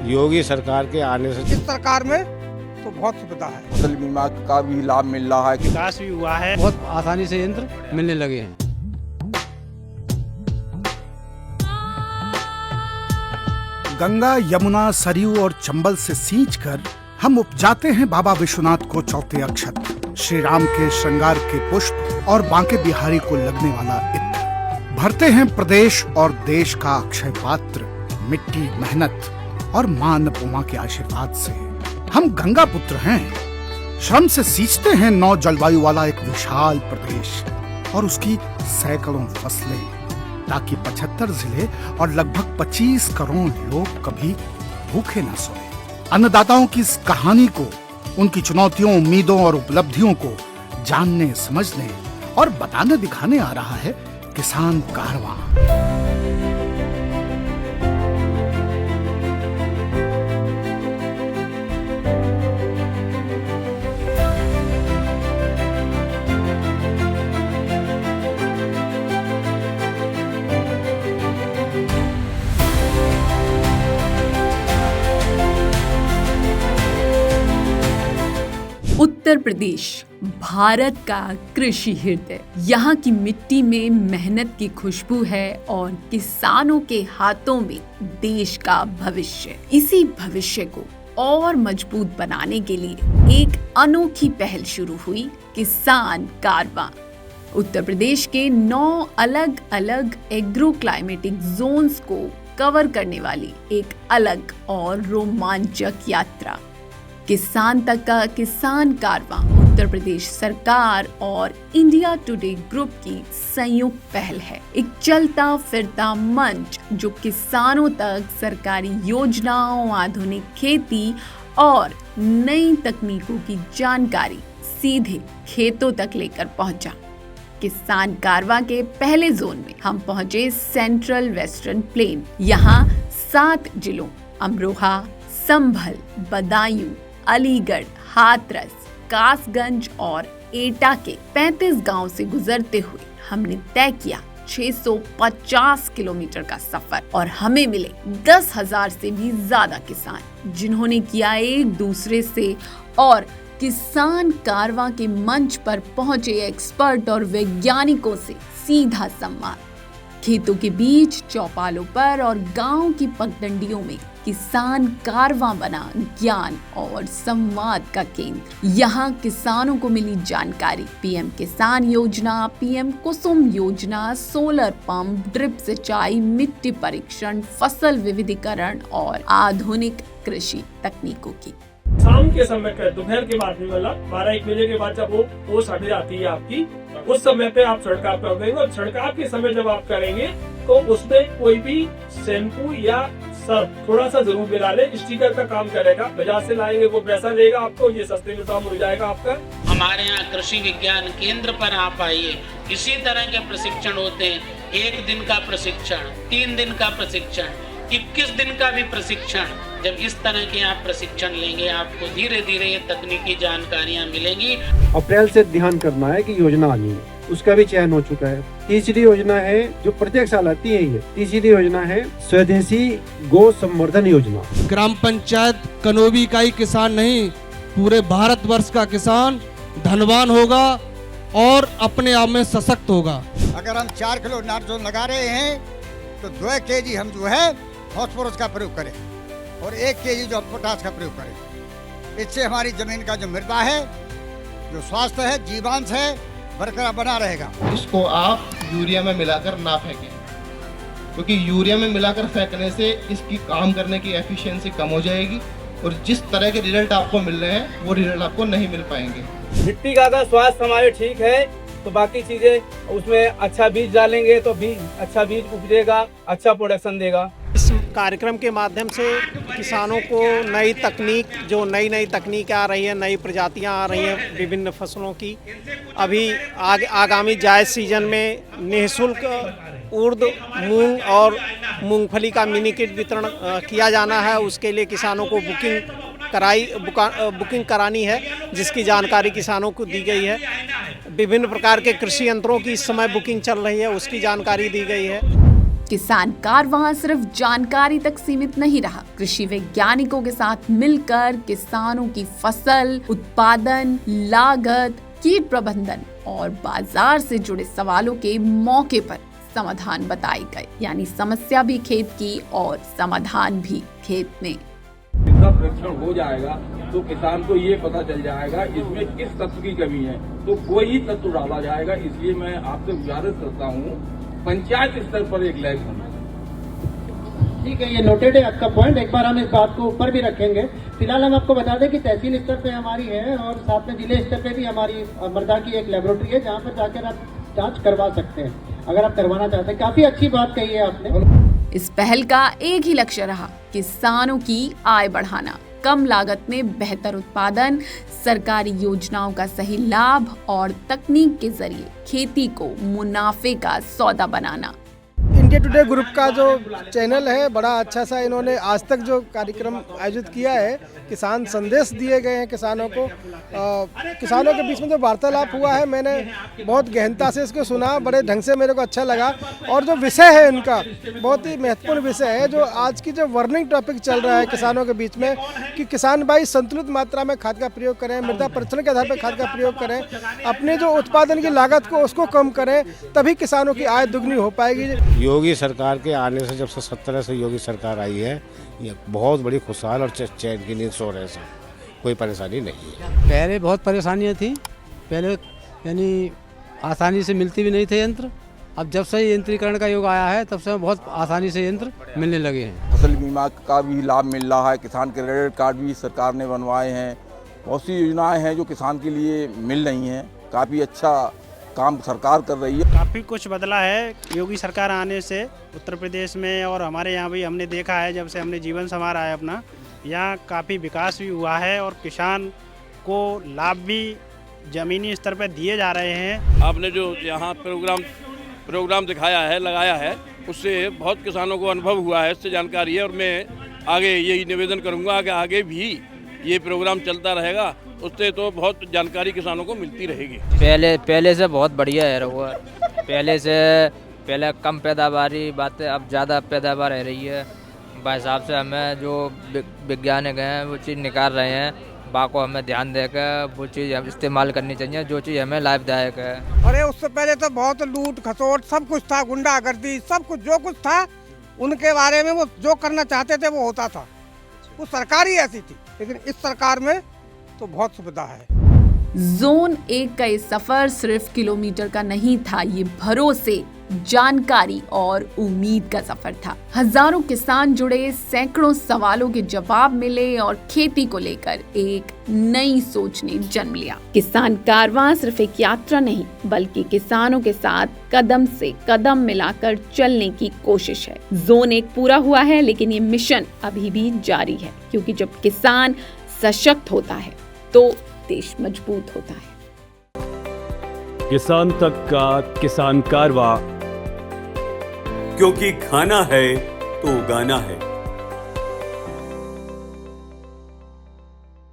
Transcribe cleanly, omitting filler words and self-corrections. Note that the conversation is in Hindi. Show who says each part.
Speaker 1: योगी सरकार के आने से
Speaker 2: इस सरकार में तो बहुत सुविधा है।
Speaker 3: फसल बीमा का भी लाभ मिल रहा है।
Speaker 4: विकास भी हुआ है,
Speaker 5: बहुत आसानी से यंत्र मिलने लगे हैं।
Speaker 6: गंगा, यमुना, सरयू और चंबल से सींचकर हम उपजाते हैं बाबा विश्वनाथ को चौथे अक्षत, श्री राम के श्रृंगार के पुष्प और बांके बिहारी को लगने वाला इत्र। भरते हैं प्रदेश और देश का अक्षय पात्र मिट्टी, मेहनत और मां अन्नपूर्णा के आशीर्वाद से। हम गंगा पुत्र हैं। श्रम से सींचते हैं 9 जलवायु वाला एक विशाल प्रदेश और उसकी सैकड़ों फसलें, ताकि 75 जिले और लगभग 25 करोड़ लोग कभी भूखे न सोए। अन्नदाताओं की इस कहानी को, उनकी चुनौतियों, उम्मीदों और उपलब्धियों को जानने, समझने और बताने दिखाने आ रहा है किसान कारवां।
Speaker 7: उत्तर प्रदेश भारत का कृषि हृदय। यहाँ की मिट्टी में मेहनत की खुशबू है और किसानों के हाथों में देश का भविष्य। इसी भविष्य को और मजबूत बनाने के लिए एक अनोखी पहल शुरू हुई, किसान कारवां। उत्तर प्रदेश के 9 अलग अलग एग्रो क्लाइमेटिक जोन्स को कवर करने वाली एक अलग और रोमांचक यात्रा। किसान तक का किसान कारवां उत्तर प्रदेश सरकार और इंडिया टुडे ग्रुप की संयुक्त पहल है। एक चलता फिरता मंच जो किसानों तक सरकारी योजनाओं, आधुनिक खेती और नई तकनीकों की जानकारी सीधे खेतों तक लेकर पहुंचा। किसान कारवां के पहले जोन में हम पहुंचे सेंट्रल वेस्टर्न प्लेन। यहाँ 7 जिलों अमरोहा, संभल, बदायूं, अलीगढ़, हाथरस, कासगंज और एटा के 35 गांव से गुजरते हुए हमने तय किया 650 किलोमीटर का सफर और हमें मिले 10,000 से भी ज्यादा किसान, जिन्होंने किया एक दूसरे से और किसान कारवां के मंच पर पहुंचे एक्सपर्ट और वैज्ञानिकों से सीधा संवाद। खेतों के बीच, चौपालों पर और गांव की पगडंडियों में किसान कारवां बना ज्ञान और संवाद का केंद्र। यहाँ किसानों को मिली जानकारी, पीएम किसान योजना, पीएम कुसुम योजना, सोलर पंप, ड्रिप सिंचाई, मिट्टी परीक्षण, फसल विविधीकरण और आधुनिक कृषि तकनीकों की।
Speaker 4: शाम के समय पे, दोपहर के बाद में, मतलब 12-1 बजे के बाद जब वो पोस्ट हट जाती है आपकी, उस समय पे आप छिड़काव कर देंगे और छिड़काव के समय जब आप करेंगे तो उसमें कोई भी शैम्पू या सर्फ थोड़ा सा जरूर मिला ले। स्टिकर का काम करेगा। बाजार से लाएंगे वो पैसा लेगा आपको, ये सस्ते में काम हो जाएगा आपका।
Speaker 8: हमारे यहाँ कृषि विज्ञान केंद्र पर आप आइए, इसी तरह के प्रशिक्षण होते हैं। 1 दिन का प्रशिक्षण, 3 दिन का प्रशिक्षण, 21 दिन का भी प्रशिक्षण। जब इस तरह के आप प्रशिक्षण लेंगे, आपको धीरे धीरे ये तकनीकी जानकारियाँ मिलेंगी।
Speaker 9: अप्रैल से ध्यान करना है कि योजना आनी है, उसका भी चयन हो चुका है। तीसरी योजना है जो प्रत्येक साल आती है, ये तीसरी योजना है स्वदेशी गौ संवर्धन योजना।
Speaker 5: ग्राम पंचायत कनोबी का ही किसान नहीं, पूरे भारतवर्ष का किसान धनवान होगा और अपने आप में सशक्त होगा।
Speaker 2: अगर हम 4 किलो नाइट्रोजन लगा रहे हैं तो 2 केजी हम जो है फास्फोरस का प्रयोग करें और 1 केजी जो पोटास का प्रयोग करें। इससे हमारी जमीन का जो मृदा है, जो स्वास्थ्य है, जीवांश है, बरकरार बना रहेगा।
Speaker 10: इसको आप यूरिया में मिलाकर ना फेंकें, क्योंकि यूरिया में मिलाकर फेंकने से इसकी काम करने की एफिशिएंसी कम हो जाएगी और जिस तरह के रिजल्ट आपको मिल रहे हैं वो रिजल्ट आपको नहीं मिल पाएंगे।
Speaker 4: मिट्टी का अगर स्वास्थ्य हमारे ठीक है तो बाकी चीजें, उसमें अच्छा बीज डालेंगे तो अच्छा बीज उपजेगा, अच्छा प्रोडक्शन देगा।
Speaker 11: इस कार्यक्रम के माध्यम से किसानों को नई तकनीक, जो नई तकनीक आ रही है, नई प्रजातियां आ रही हैं विभिन्न फसलों की, अभी आगामी जायद सीजन में निःशुल्क उर्द, मूंग और मूंगफली का मिनी किट वितरण किया जाना है। उसके लिए किसानों को बुकिंग करानी है, जिसकी जानकारी किसानों को दी गई है। विभिन्न प्रकार के कृषि यंत्रों की इस समय बुकिंग चल रही है, उसकी जानकारी दी गई है।
Speaker 7: किसान कारवां सिर्फ जानकारी तक सीमित नहीं रहा। कृषि वैज्ञानिकों के साथ मिलकर किसानों की फसल उत्पादन, लागत, कीट प्रबंधन और बाजार से जुड़े सवालों के मौके पर समाधान बताए गए। यानी समस्या भी खेत की और समाधान भी खेत में।
Speaker 3: इसका परीक्षण हो जाएगा तो किसान को ये पता चल जाएगा इसमें किस तत्व की कमी है, तो कोई तत्व डाला जाएगा। इसलिए मैं आपसे गुजारिश करता हूँ पंचायत स्तर पर एक लैब होना।
Speaker 9: ठीक है, ये नोटेड है आपका पॉइंट। एक बार हम इस बात को ऊपर भी रखेंगे। फिलहाल हम आपको बता दें कि तहसील स्तर पे हमारी है और साथ में जिले स्तर पे भी हमारी मृदा की एक लेबोरेटरी है जहाँ पर जाकर आप जांच करवा सकते हैं अगर आप करवाना चाहते हैं। काफी अच्छी बात कही है आपने।
Speaker 7: इस पहल का एक ही लक्ष्य रहा, किसानों की आय बढ़ाना, कम लागत में बेहतर उत्पादन, सरकारी योजनाओं का सही लाभ और तकनीक के जरिए खेती को मुनाफे का सौदा बनाना।
Speaker 12: इंडिया टुडे ग्रुप का जो चैनल है, बड़ा अच्छा सा इन्होंने आज तक जो कार्यक्रम आयोजित किया है, किसान संदेश दिए गए हैं किसानों को। किसानों के बीच में जो वार्तालाप हुआ है, मैंने बहुत गहनता से इसको सुना, बड़े ढंग से मेरे को अच्छा लगा। और जो विषय है इनका बहुत ही महत्वपूर्ण विषय है, जो आज की जो वर्निंग टॉपिक चल रहा है किसानों के बीच में, कि किसान भाई संतुलित मात्रा में खाद का प्रयोग करें, मृदा परीक्षण के आधार पर खाद का प्रयोग करें, अपने जो उत्पादन की लागत को उसको कम करें, तभी किसानों की आय दुगनी हो पाएगी।
Speaker 1: योगी सरकार के आने से, जब से 17 से योगी सरकार आई है, ये बहुत बड़ी खुशहाल और चैन की नींद सो रहे हैं, कोई परेशानी नहीं है।
Speaker 13: पहले बहुत परेशानियां थी, पहले यानी आसानी से मिलती भी नहीं थे यंत्र। अब जब से यंत्रीकरण का युग आया है तब से बहुत आसानी से यंत्र मिलने लगे हैं।
Speaker 3: फसल बीमा का भी लाभ मिल रहा है, किसान क्रेडिट कार्ड भी सरकार ने बनवाए हैं, बहुत सी योजनाएं हैं जो किसान के लिए मिल रही हैं। काफ़ी अच्छा काम सरकार कर रही है।
Speaker 11: काफ़ी कुछ बदला है योगी सरकार आने से उत्तर प्रदेश में, और हमारे यहाँ भी हमने देखा है जब से हमने जीवन संवारा है अपना, यहाँ काफ़ी विकास भी हुआ है और किसान को लाभ भी ज़मीनी स्तर पर दिए जा रहे हैं।
Speaker 14: आपने जो यहाँ प्रोग्राम दिखाया है, लगाया है, उससे बहुत किसानों को अनुभव हुआ है, इससे जानकारी है। और मैं आगे यही निवेदन करूँगा कि आगे भी ये प्रोग्राम चलता रहेगा, उससे तो बहुत जानकारी किसानों को मिलती रहेगी।
Speaker 15: पहले से बहुत बढ़िया है रहुआ। पहले कम पैदावारी बातें, अब ज़्यादा पैदावार रह रही है। भाई हिसाब से हमें जो वैज्ञानिक हैं वो चीज़ निकाल रहे हैं, बाको हमें ध्यान देकर वो चीज़ इस्तेमाल करनी चाहिए जो चीज़ हमें लाभदायक है।
Speaker 12: अरे उससे पहले तो बहुत लूट खसोट सब कुछ था, गुंडागर्दी सब कुछ, जो कुछ था उनके बारे में वो जो करना चाहते थे वो होता था। वो सरकार ही ऐसी थी, लेकिन इस सरकार में तो बहुत सुविधा है।
Speaker 7: जोन 1 का ये सफर सिर्फ किलोमीटर का नहीं था, ये भरोसे, जानकारी और उम्मीद का सफर था। हजारों किसान जुड़े, सैकड़ों सवालों के जवाब मिले और खेती को लेकर एक नई सोच ने जन्म लिया। किसान कारवां सिर्फ एक यात्रा नहीं, बल्कि किसानों के साथ कदम से कदम मिलाकर चलने की कोशिश है। जोन 1 पूरा हुआ है, लेकिन ये मिशन अभी भी जारी है, क्योंकि जब किसान सशक्त होता है तो देश मजबूत होता है।
Speaker 16: किसान तक का किसान कारवां, क्योंकि खाना है तो उगाना है।